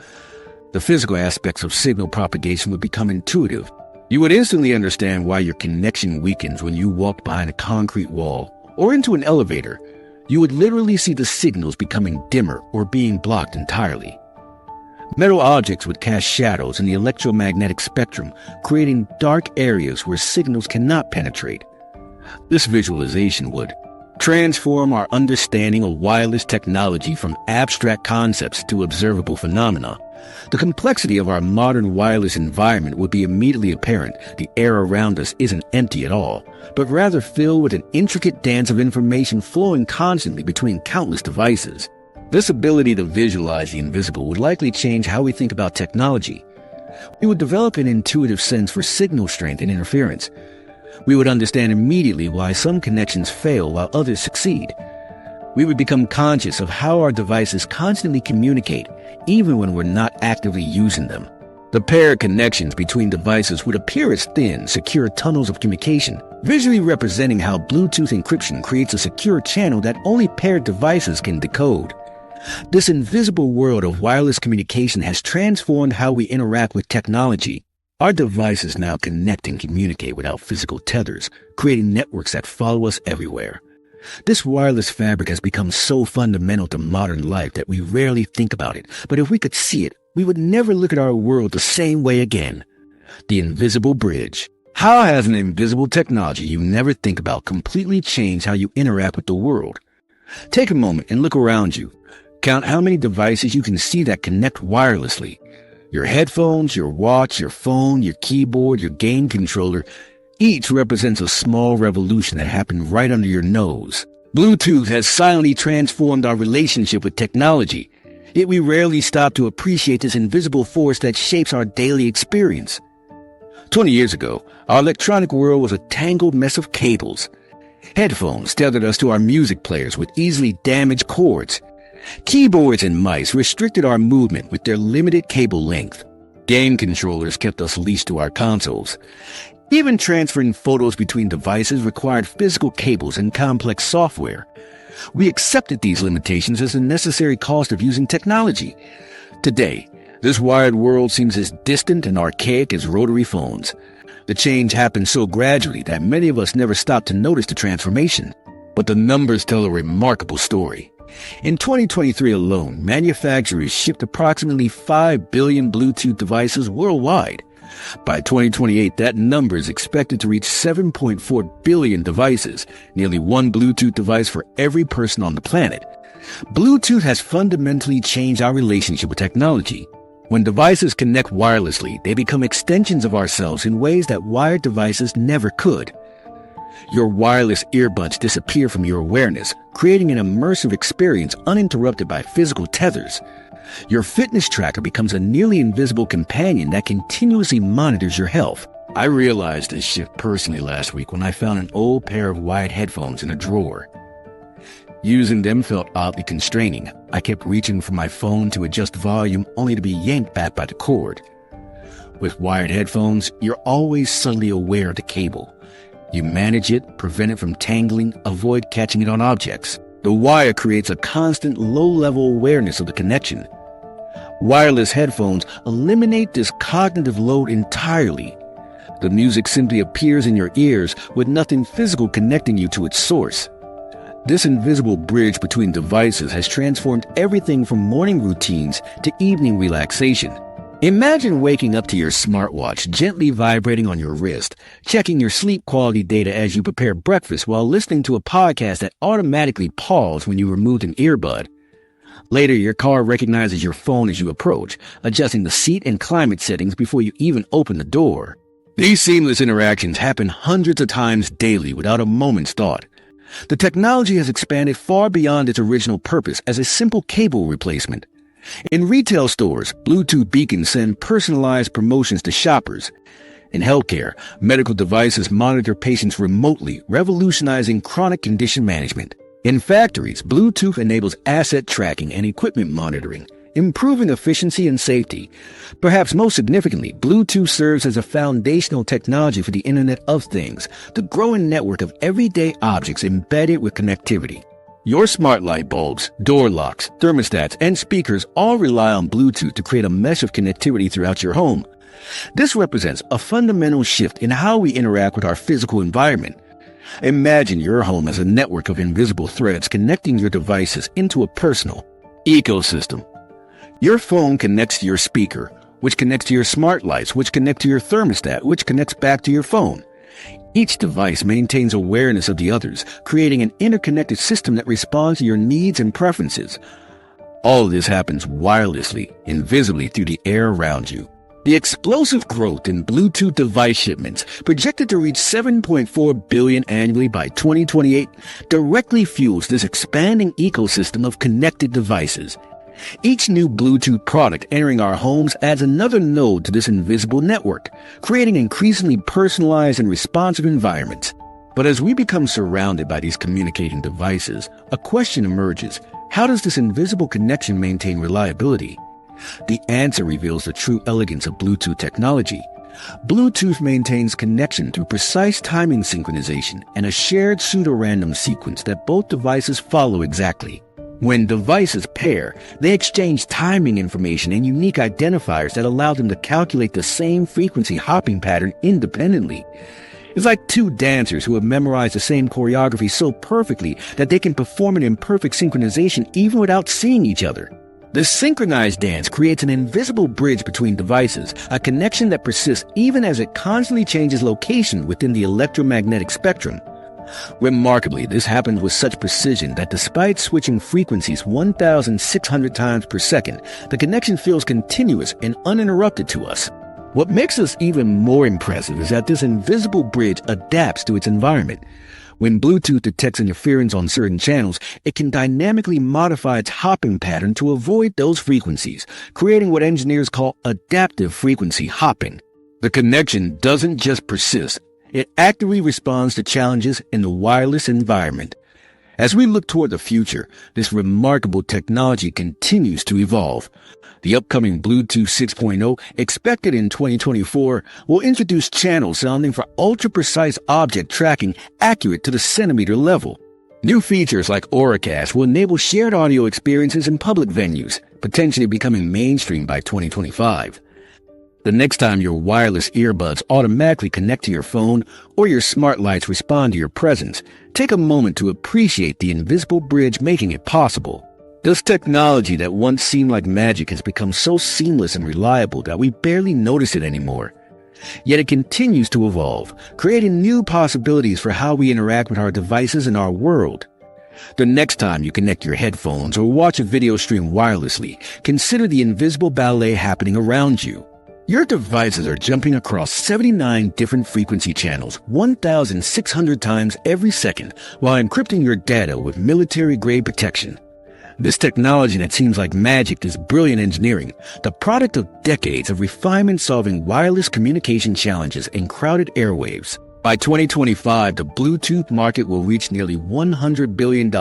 The physical aspects of signal propagation would become intuitive. You would instantly understand why your connection weakens when you walk behind a concrete wall or into an elevator. You would literally see the signals becoming dimmer or being blocked entirely. Metal objects would cast shadows in the electromagnetic spectrum, creating dark areas where signals cannot penetrate. This visualization would transform our understanding of wireless technology from abstract concepts to observable phenomena. The complexity of our modern wireless environment would be immediately apparent. The air around us isn't empty at all, but rather filled with an intricate dance of information flowing constantly between countless devices. This ability to visualize the invisible would likely change how we think about technology. We would develop an intuitive sense for signal strength and interference. We would understand immediately why some connections fail while others succeed. We would become conscious of how our devices constantly communicate, even when we're not actively using them. The paired connections between devices would appear as thin, secure tunnels of communication, visually representing how Bluetooth encryption creates a secure channel that only paired devices can decode. This invisible world of wireless communication has transformed how we interact with technology. Our devices now connect and communicate without physical tethers, creating networks that follow us everywhere. This wireless fabric has become so fundamental to modern life that we rarely think about it, but if we could see it, we would never look at our world the same way again. The invisible bridge. How has an invisible technology you never think about completely changed how you interact with the world? Take a moment and look around you. Count how many devices you can see that connect wirelessly. Your headphones, your watch, your phone, your keyboard, your game controller, each represents a small revolution that happened right under your nose. Bluetooth has silently transformed our relationship with technology, yet we rarely stop to appreciate this invisible force that shapes our daily experience. 20 years ago, our electronic world was a tangled mess of cables. Headphones tethered us to our music players with easily damaged cords. Keyboards and mice restricted our movement with their limited cable length. Game controllers kept us leashed to our consoles. Even transferring photos between devices required physical cables and complex software. We accepted these limitations as a necessary cost of using technology. Today, this wired world seems as distant and archaic as rotary phones. The change happened so gradually that many of us never stopped to notice the transformation. But the numbers tell a remarkable story. In 2023 alone, manufacturers shipped approximately 5 billion Bluetooth devices worldwide. By 2028, that number is expected to reach 7.4 billion devices, nearly one Bluetooth device for every person on the planet. Bluetooth has fundamentally changed our relationship with technology. When devices connect wirelessly, they become extensions of ourselves in ways that wired devices never could. Your wireless earbuds disappear from your awareness, creating an immersive experience uninterrupted by physical tethers. Your fitness tracker becomes a nearly invisible companion that continuously monitors your health. I realized this shift personally last week when I found an old pair of wired headphones in a drawer. Using them felt oddly constraining. I kept reaching for my phone to adjust volume only to be yanked back by the cord. With wired headphones, you're always subtly aware of the cable. You manage it, prevent it from tangling, avoid catching it on objects. The wire creates a constant low-level awareness of the connection. Wireless headphones eliminate this cognitive load entirely. The music simply appears in your ears with nothing physical connecting you to its source. This invisible bridge between devices has transformed everything from morning routines to evening relaxation. Imagine waking up to your smartwatch gently vibrating on your wrist, checking your sleep quality data as you prepare breakfast while listening to a podcast that automatically pauses when you removed an earbud. Later, your car recognizes your phone as you approach, adjusting the seat and climate settings before you even open the door. These seamless interactions happen hundreds of times daily without a moment's thought. The technology has expanded far beyond its original purpose as a simple cable replacement. In retail stores, Bluetooth beacons send personalized promotions to shoppers. In healthcare, medical devices monitor patients remotely, revolutionizing chronic condition management. In factories, Bluetooth enables asset tracking and equipment monitoring, improving efficiency and safety. Perhaps most significantly, Bluetooth serves as a foundational technology for the Internet of Things, the growing network of everyday objects embedded with connectivity. Your smart light bulbs, door locks, thermostats, and speakers all rely on Bluetooth to create a mesh of connectivity throughout your home. This represents a fundamental shift in how we interact with our physical environment. Imagine your home as a network of invisible threads connecting your devices into a personal ecosystem. Your phone connects to your speaker, which connects to your smart lights, which connect to your thermostat, which connects back to your phone. Each device maintains awareness of the others, creating an interconnected system that responds to your needs and preferences. All of this happens wirelessly, invisibly through the air around you. The explosive growth in Bluetooth device shipments, projected to reach 7.4 billion annually by 2028, directly fuels this expanding ecosystem of connected devices. Each new Bluetooth product entering our homes adds another node to this invisible network, creating increasingly personalized and responsive environments. But as we become surrounded by these communicating devices, a question emerges: how does this invisible connection maintain reliability? The answer reveals the true elegance of Bluetooth technology. Bluetooth maintains connection through precise timing synchronization and a shared pseudo-random sequence that both devices follow exactly. When devices pair, they exchange timing information and unique identifiers that allow them to calculate the same frequency hopping pattern independently. It's like two dancers who have memorized the same choreography so perfectly that they can perform it in perfect synchronization even without seeing each other. The synchronized dance creates an invisible bridge between devices, a connection that persists even as it constantly changes location within the electromagnetic spectrum. Remarkably, this happens with such precision that despite switching frequencies 1,600 times per second, the connection feels continuous and uninterrupted to us. What makes us even more impressive is that this invisible bridge adapts to its environment. When Bluetooth detects interference on certain channels, it can dynamically modify its hopping pattern to avoid those frequencies, creating what engineers call adaptive frequency hopping. The connection doesn't just persist. It actively responds to challenges in the wireless environment. As we look toward the future, this remarkable technology continues to evolve. The upcoming Bluetooth 6.0, expected in 2024, will introduce channels sounding for ultra-precise object tracking accurate to the centimeter level. New features like Auracast will enable shared audio experiences in public venues, potentially becoming mainstream by 2025. The next time your wireless earbuds automatically connect to your phone or your smart lights respond to your presence, take a moment to appreciate the invisible bridge making it possible. This technology that once seemed like magic has become so seamless and reliable that we barely notice it anymore. Yet it continues to evolve, creating new possibilities for how we interact with our devices and our world. The next time you connect your headphones or watch a video stream wirelessly, consider the invisible ballet happening around you. Your devices are jumping across 79 different frequency channels 1,600 times every second while encrypting your data with military-grade protection. This technology that seems like magic is brilliant engineering, the product of decades of refinement solving wireless communication challenges in crowded airwaves. By 2025, the Bluetooth market will reach nearly $100 billion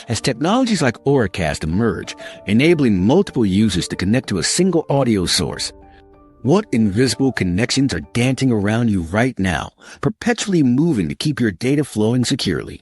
as technologies like Auracast emerge, enabling multiple users to connect to a single audio source. What invisible connections are dancing around you right now, perpetually moving to keep your data flowing securely?